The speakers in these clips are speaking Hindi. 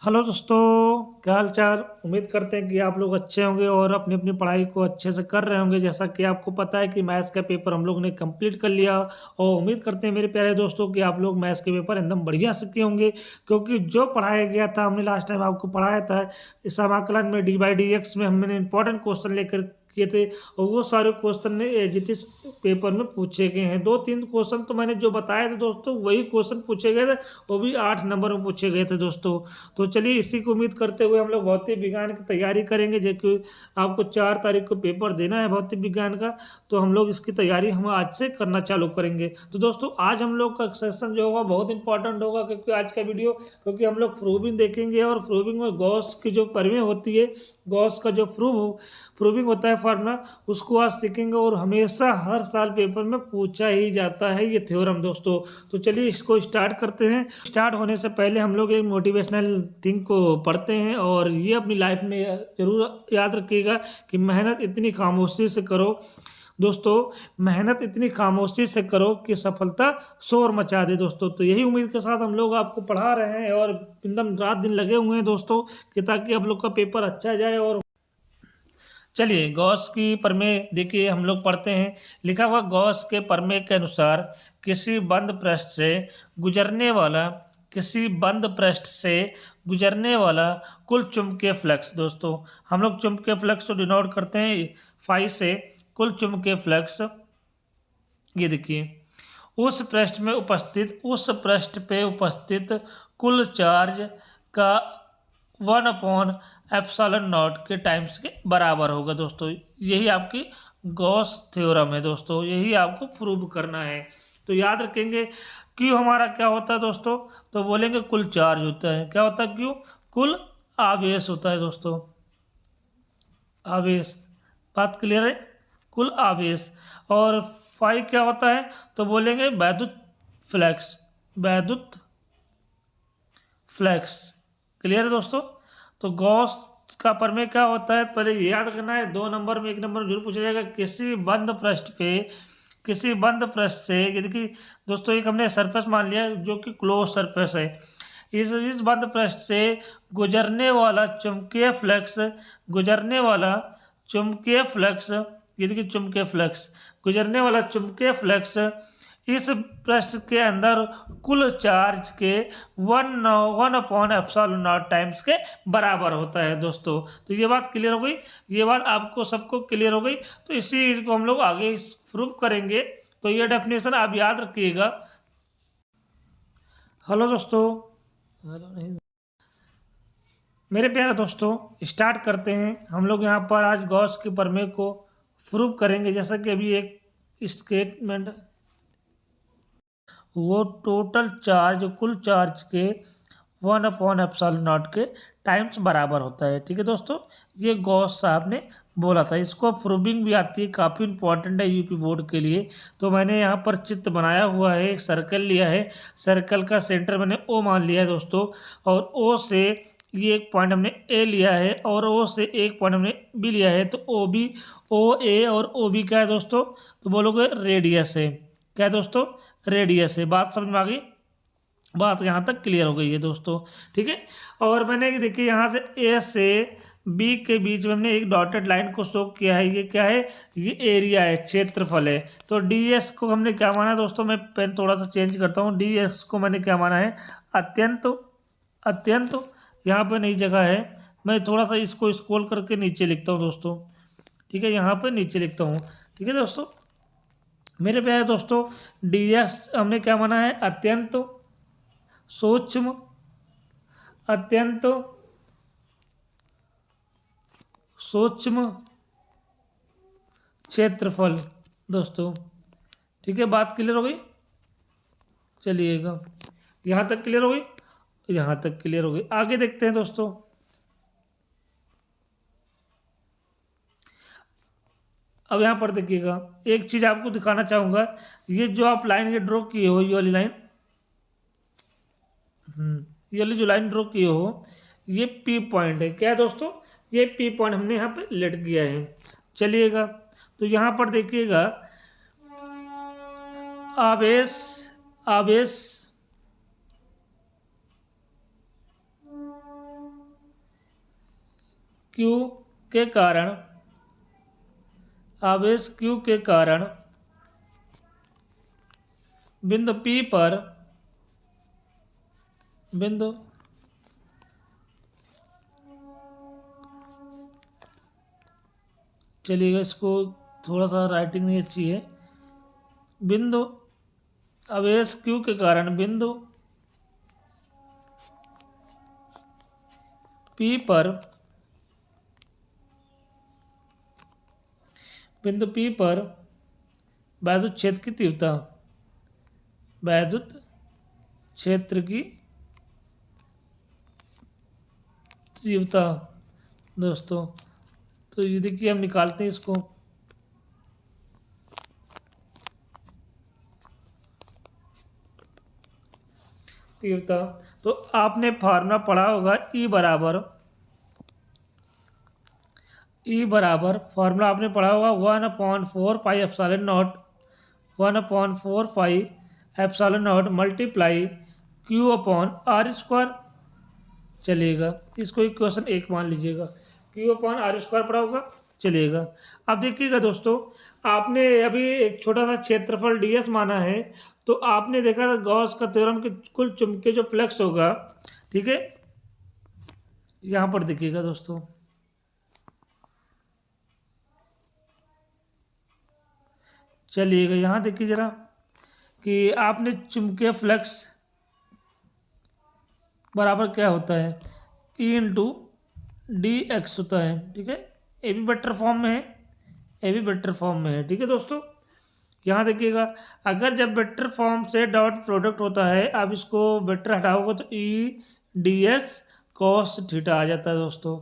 हेलो दोस्तों, क्या हाल चाल। उम्मीद करते हैं कि आप लोग अच्छे होंगे और अपनी अपनी पढ़ाई को अच्छे से कर रहे होंगे। जैसा कि आपको पता है कि मैथ्स का पेपर हम लोग ने कंप्लीट कर लिया और उम्मीद करते हैं मेरे प्यारे दोस्तों कि आप लोग मैथ्स के पेपर एकदम बढ़िया से किए होंगे, क्योंकि जो पढ़ाया गया था हमने लास्ट टाइम आपको पढ़ाया था इस समाकलन में डी बाई डी एक्स में हमने इंपॉर्टेंट क्वेश्चन लेकर किए थे और वो सारे क्वेश्चन ने एज इट इज पेपर में पूछे गए हैं। 2-3 क्वेश्चन तो मैंने जो बताए थे दोस्तों वही क्वेश्चन पूछे गए थे, वो भी 8 नंबर में पूछे गए थे दोस्तों। तो चलिए इसी को उम्मीद करते हुए हम लोग भौतिक विज्ञान की तैयारी करेंगे, जो कि आपको 4 तारीख को पेपर देना है भौतिक विज्ञान का। तो हम लोग इसकी तैयारी हम आज से करना चालू करेंगे। तो दोस्तों आज हम लोग का सेशन जो होगा बहुत इंपॉर्टेंट होगा, क्योंकि आज का वीडियो क्योंकि हम लोग प्रूविंग देखेंगे और प्रूविंग में गॉस की जो परिमेय होती है, गॉस का जो प्रूविंग होता है फार्मूला, उसको आज सीखेंगे और हमेशा हर साल पेपर में पूछा ही जाता है ये थ्योरम दोस्तों। तो चलिए इसको स्टार्ट करते हैं। स्टार्ट होने से पहले हम लोग एक मोटिवेशनल थिंग को पढ़ते हैं और ये अपनी लाइफ में जरूर याद रखिएगा कि मेहनत इतनी खामोशी से करो दोस्तों, मेहनत इतनी खामोशी से करो कि सफलता शोर मचा दे दोस्तों। तो यही उम्मीद के साथ हम लोग आपको पढ़ा रहे हैं और एकदम रात दिन लगे हुए हैं दोस्तों कि ताकि आप लोग का पेपर अच्छा जाए। और चलिए गॉस की प्रमेय देखिए हम लोग पढ़ते हैं। लिखा हुआ गॉस के प्रमेय के अनुसार किसी बंद पृष्ठ से गुजरने वाला किसी बंद पृष्ठ से गुजरने वाला कुल चुंबकीय फ्लक्स दोस्तों, हम लोग चुंबकीय फ्लक्स को डिनोट करते हैं फाई से। कुल चुंबकीय फ्लक्स ये देखिए उस पृष्ठ पे उपस्थित कुल चार्ज का 1/एप्सिलॉन नॉट के टाइम्स के बराबर होगा दोस्तों। यही आपकी गॉस थ्योरम है दोस्तों, यही आपको प्रूव करना है। तो याद रखेंगे क्यू हमारा क्या होता है दोस्तों, तो बोलेंगे कुल चार्ज होता है। क्या होता है क्यू? कुल आवेश होता है दोस्तों, आवेश। बात क्लियर है? कुल आवेश। और फाई क्या होता है, तो बोलेंगे वैद्युत फ्लक्स, वैद्युत फ्लक्स। क्लियर है दोस्तों? तो गॉस का प्रमेय क्या होता है, पहले ये याद रखना है। 2 नंबर में 1 नंबर में जरूर पूछा जाएगा किसी बंद पृष्ठ से। ये देखिए दोस्तों, एक हमने सरफेस मान लिया जो कि क्लोज सरफेस है। इस बंद पृष्ठ से गुजरने वाला चुंबकीय फ्लक्स गुजरने वाला चुंबकीय फ्लक्स ये देखिए चुंबकीय फ्लक्स गुजरने वाला चुंबकीय फ्लक्स इस पृष्ठ के अंदर कुल चार्ज के 1/एप्सिलॉन नॉट टाइम्स के बराबर होता है दोस्तों। तो ये बात क्लियर हो गई, ये बात आपको सबको क्लियर हो गई। तो इसी को हम लोग आगे प्रूव करेंगे। तो ये डेफिनेशन आप याद रखिएगा। हेलो दोस्तों, हेलो नहीं मेरे प्यारे दोस्तों, स्टार्ट करते हैं। हम लोग यहाँ पर आज गॉस के प्रमेय को प्रूव करेंगे। जैसा कि अभी एक स्टेटमेंट, वो टोटल चार्ज कुल चार्ज के 1/एप्सिलॉन नॉट के टाइम्स बराबर होता है। ठीक है दोस्तों, ये गॉस साहब ने बोला था। इसको प्रूविंग भी आती है, काफ़ी इंपॉर्टेंट है यूपी बोर्ड के लिए। तो मैंने यहाँ पर चित्र बनाया हुआ है, एक सर्कल लिया है, सर्कल का सेंटर मैंने ओ मान लिया है दोस्तों। और ओ से ये एक पॉइंट हमने ए लिया है और ओ से एक पॉइंट हमने बी लिया है। तो ओ बी, ओ ए और ओ बी क्या है दोस्तों, तो बोलोगे रेडियस है। क्या है दोस्तों? रेडियस है। बात समझ में आ गई? बात यहाँ तक क्लियर हो गई है दोस्तों। ठीक है। और मैंने देखिए यहाँ से ए से बी के बीच में हमने एक डॉटेड लाइन को शो किया है। ये क्या है? ये एरिया है, क्षेत्रफल है। तो डी एस को हमने क्या माना है दोस्तों, मैं पेन थोड़ा सा चेंज करता हूँ। डी एस को मैंने क्या माना है? अत्यंत अत्यंत यहाँ पर नई जगह है, मैं थोड़ा सा इसको स्क्रॉल करके नीचे लिखता हूँ दोस्तों। ठीक है, यहाँ पर नीचे लिखता हूँ। ठीक है दोस्तों, मेरे प्यारे दोस्तों, डी एस हमने क्या माना है? अत्यंत सूक्ष्म, अत्यंत सूक्ष्म क्षेत्रफल दोस्तों। ठीक है, बात क्लियर हो गई? चलिएगा, यहाँ तक क्लियर हो गई, यहाँ तक क्लियर हो गई। आगे देखते हैं दोस्तों। अब यहाँ पर देखिएगा, एक चीज़ आपको दिखाना चाहूँगा। ये जो आप लाइन ये ड्रॉ किए हो, ये वाली लाइन, ये वाली जो लाइन ड्रॉ किए हो, ये पी पॉइंट है। क्या है दोस्तों? ये पी पॉइंट हमने यहाँ पे लेट किया है। चलिएगा, तो यहाँ पर देखिएगा, आवेश आवेश Q के कारण आवेश Q के कारण बिंदु P पर चलिएगा, इसको थोड़ा सा राइटिंग नहीं अच्छी है। बिंदु आवेश Q के कारण बिंदु P पर वैद्युत क्षेत्र की तीव्रता, वैद्युत क्षेत्र की तीव्रता दोस्तों, तो ये देखिए हम निकालते हैं इसको। तीव्रता तो आपने फार्मूला पढ़ा होगा, ई बराबर फार्मूला आपने पढ़ा होगा 1/4 pi epsilon not multiply Q upon r square. चलिएगा, इसको इक्वेशन 1 मान लीजिएगा, Q अपॉन आर स्क्वायर पड़ा होगा। चलिएगा, अब देखिएगा दोस्तों, आपने अभी एक छोटा सा क्षेत्रफल ds माना है, तो आपने देखा था गॉस का थ्योरम कि कुल चुंबकीय जो फ्लक्स होगा, ठीक है, यहाँ पर देखिएगा दोस्तों, चलिएगा यहाँ देखिए जरा कि आपने चुंबकीय फ्लक्स बराबर क्या होता है, E इंटू डी एक्स होता है, ठीक है। ए भी वेक्टर फॉर्म में है, ठीक है दोस्तों। यहाँ देखिएगा, अगर जब वेक्टर फॉर्म से डॉट प्रोडक्ट होता है, आप इसको वेक्टर हटाओगे तो E D S cos theta आ जाता है दोस्तों।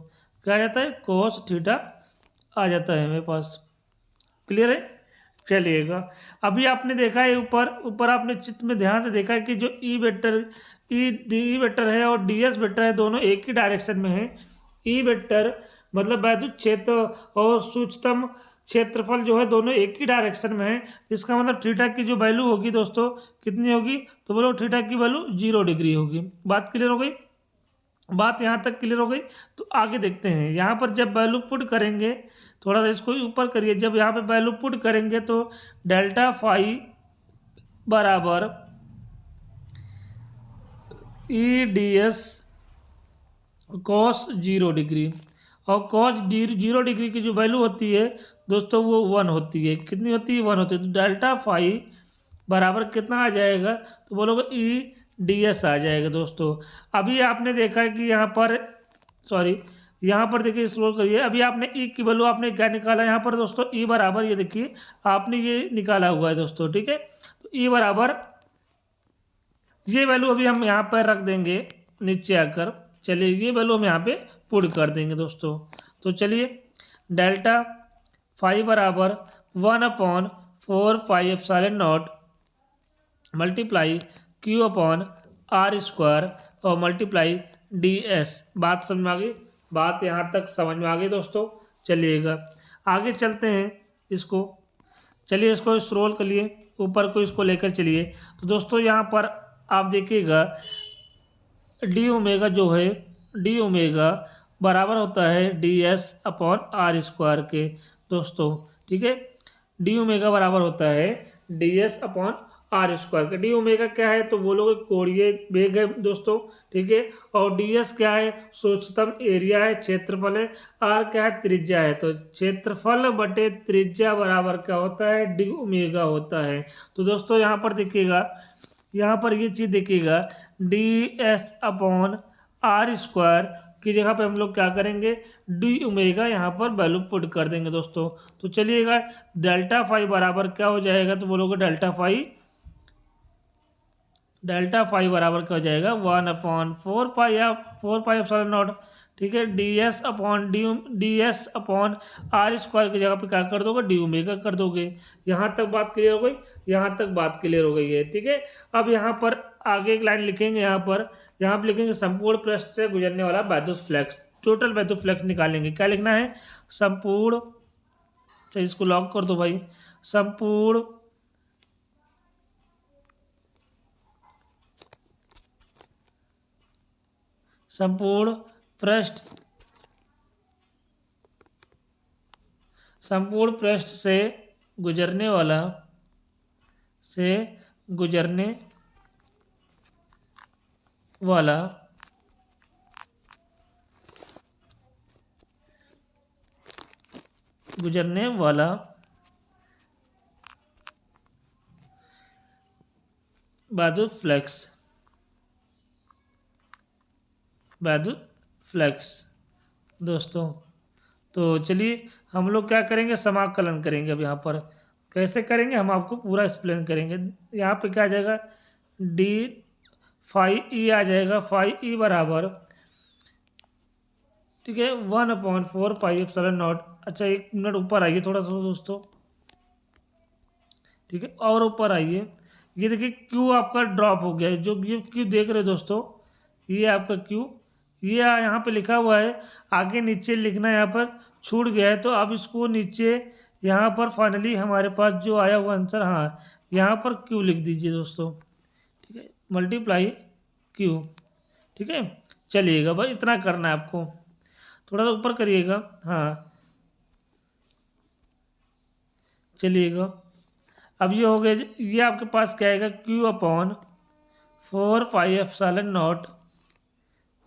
क्या आ जाता है, कॉस थीटा आ जाता है मेरे पास। क्लियर है। चलिएगा, अभी आपने देखा है ऊपर आपने चित्र में ध्यान से देखा है कि जो ई वेक्टर है और डी एस वेक्टर है, दोनों एक ही डायरेक्शन में है। ई वेक्टर मतलब वैद्युत क्षेत्र और सूक्ष्मतम क्षेत्रफल जो है दोनों एक ही डायरेक्शन में है। इसका मतलब थीटा की जो वैल्यू होगी दोस्तों कितनी होगी, तो बोलो थीटा की वैल्यू 0 डिग्री होगी। बात क्लियर हो गई, बात यहाँ तक क्लियर हो गई। तो आगे देखते हैं, यहाँ पर जब वैल्यू पुट करेंगे, थोड़ा सा इसको ऊपर करिए, जब यहाँ पे वैल्यू पुट करेंगे तो डेल्टा फाई बराबर ई डी एस कॉस 0 डिग्री, और कॉस 0 डिग्री की जो वैल्यू होती है दोस्तों वो 1 होती है। कितनी होती है, 1 होती है। तो डेल्टा फाई बराबर कितना आ जाएगा, तो बोलोगे ई डी एस आ जाएगा दोस्तों। अभी आपने देखा है कि यहाँ पर देखिए स्क्रॉल करिए, अभी आपने ई की वैल्यू आपने क्या निकाला यहाँ पर दोस्तों, ई बराबर, ये देखिए आपने ये निकाला हुआ है दोस्तों, ठीक है। तो ई बराबर ये वैल्यू अभी हम यहाँ पर रख देंगे नीचे आकर। चलिए, ये वैल्यू हम यहाँ पे पुट कर देंगे दोस्तों। तो चलिए, डेल्टा फाई बराबर 1/4 pi epsilon not multiply Q upon r square और मल्टीप्लाई डी एस। बात समझ में आ गई, बात यहाँ तक समझ में आ गई दोस्तों। चलिएगा आगे चलते हैं इसको, चलिए इसको स्क्रॉल करिए ऊपर को, इसको लेकर चलिए। तो दोस्तों यहाँ पर आप देखिएगा डी ओमेगा जो है, डी ओमेगा बराबर होता है d s upon r square के दोस्तों, ठीक है। डी ओमेगा बराबर होता है d s upon r square का। डी ओमेगा क्या है, तो बोलोगे कोणीय वेग है दोस्तों, ठीक है। और डी एस क्या है, सूक्ष्मतम एरिया है, क्षेत्रफल है। आर क्या है, त्रिज्या है। तो क्षेत्रफल बटे त्रिज्या बराबर क्या होता है, डी ओमेगा होता है। तो दोस्तों यहाँ पर देखिएगा, यहाँ पर ये चीज़ देखिएगा, d s upon r square की जगह पे हम लोग क्या करेंगे, डी ओमेगा यहाँ पर वैल्यू पुट कर देंगे दोस्तों। तो चलिएगा, डेल्टा फाई बराबर क्या हो जाएगा, तो बोलोगे डेल्टा फाई बराबर क्या हो जाएगा, 1/4 पाई या 4 पाई एप्सिलॉन नॉट, ठीक है। D s upon r square की जगह पे क्या कर दोगे, डी ओमेगा कर दोगे। यहाँ तक बात क्लियर हो गई, यहाँ तक बात क्लियर हो गई है, ठीक है। अब यहाँ पर आगे एक लाइन लिखेंगे, यहाँ पर लिखेंगे संपूर्ण पृष्ठ से गुजरने वाला वैद्युत फ्लक्स, टोटल वैद्युत फ्लक्स निकालेंगे। क्या लिखना है, संपूर्ण, अच्छा इसको लॉक कर दो भाई, संपूर्ण पृष्ठ संपूर्ण पृष्ठ से गुजरने वाला विद्युत फ्लक्स दोस्तों। तो चलिए हम लोग क्या करेंगे, समाकलन करेंगे। अब यहाँ पर कैसे करेंगे हम आपको पूरा एक्सप्लेन करेंगे। यहाँ पे क्या आ जाएगा, डी फाई ई आ जाएगा। फाई ई बराबर, ठीक है, 1/4 पाई एप्सिलॉन नॉट। अच्छा 1 मिनट ऊपर आइए थोड़ा सा दोस्तों, ठीक है, और ऊपर आइए। ये देखिए क्यू आपका ड्रॉप हो गया है, जो ये क्यू देख रहे हो दोस्तों, ये आपका क्यू, ये यहाँ पे लिखा हुआ है, आगे नीचे लिखना यहाँ पर छूट गया है। तो अब इसको नीचे यहाँ पर फाइनली हमारे पास जो आया हुआ आंसर, हाँ यहाँ पर क्यू लिख दीजिए दोस्तों, ठीक है, मल्टीप्लाई क्यू, ठीक है। चलिएगा भाई, इतना करना है आपको, थोड़ा सा ऊपर करिएगा, हाँ चलिएगा। अब ये हो गया, ये आपके पास क्या आएगा, Q/4 पाई एप्सिलॉन नॉट,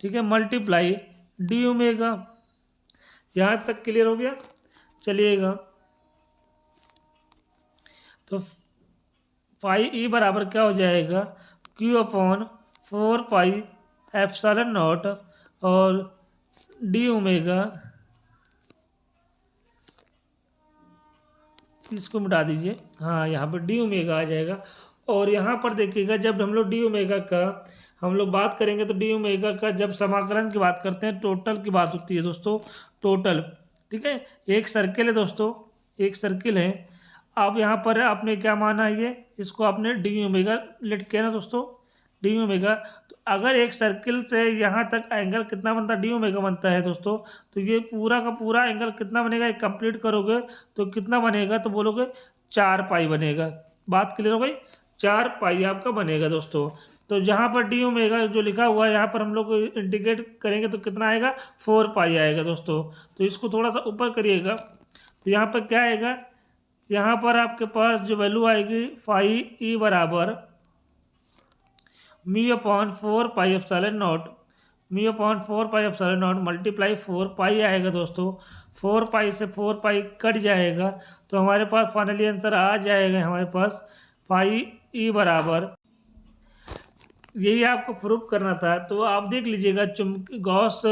ठीक है, मल्टीप्लाई डी ओमेगा। यहाँ तक क्लियर हो गया। चलिएगा, तो फाई ई बराबर क्या हो जाएगा, Q/4 पाई एप्सिलॉन नॉट और डी ओमेगा, इसको मिटा दीजिए, हाँ यहाँ पर डी ओमेगा आ जाएगा। और यहाँ पर देखिएगा, जब हम लोग डी ओमेगा का हम लोग बात करेंगे, तो डी ओमेगा का जब समाकलन की बात करते हैं, टोटल की बात होती है दोस्तों, टोटल, ठीक है। एक सर्किल है दोस्तों, एक सर्किल है। अब यहाँ पर आपने क्या माना है, ये इसको आपने डी ओमेगा लेट किया ना दोस्तों, डी ओमेगा। तो अगर एक सर्किल से यहाँ तक एंगल कितना बनता है, डी ओमेगा बनता है दोस्तों, तो ये पूरा का पूरा एंगल कितना बनेगा, एक कंप्लीट करोगे तो कितना बनेगा, तो बोलोगे 4 पाई बनेगा। बात क्लियर हो गई, 4 पाई आपका बनेगा दोस्तों। तो जहाँ पर डी ओमेगा जो लिखा हुआ है, यहाँ पर हम लोग इंटीग्रेट करेंगे तो कितना आएगा, 4 पाई आएगा दोस्तों। तो इसको थोड़ा सा ऊपर करिएगा, तो यहाँ पर क्या आएगा, यहाँ पर आपके पास जो वैल्यू आएगी, फाई ई बराबर μ/4 pi epsilon naught, μ/4 pi epsilon not multiply 4 pi आएगा दोस्तों। 4 पाई से 4 पाई कट जाएगा, तो हमारे पास फाइनली आंसर आ जाएगा हमारे पास फाई ई बराबर, यही आपको प्रूफ करना था। तो आप देख लीजिएगा, गॉस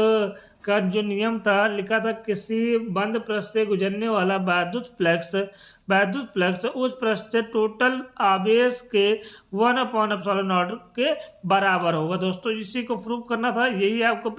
का जो नियम था, लिखा था किसी बंद पृष्ठ से गुजरने वाला वैद्युत फ्लक्स उस पृष्ठ से टोटल आवेश के 1/ε0 के बराबर होगा दोस्तों। इसी को प्रूफ करना था, यही आपको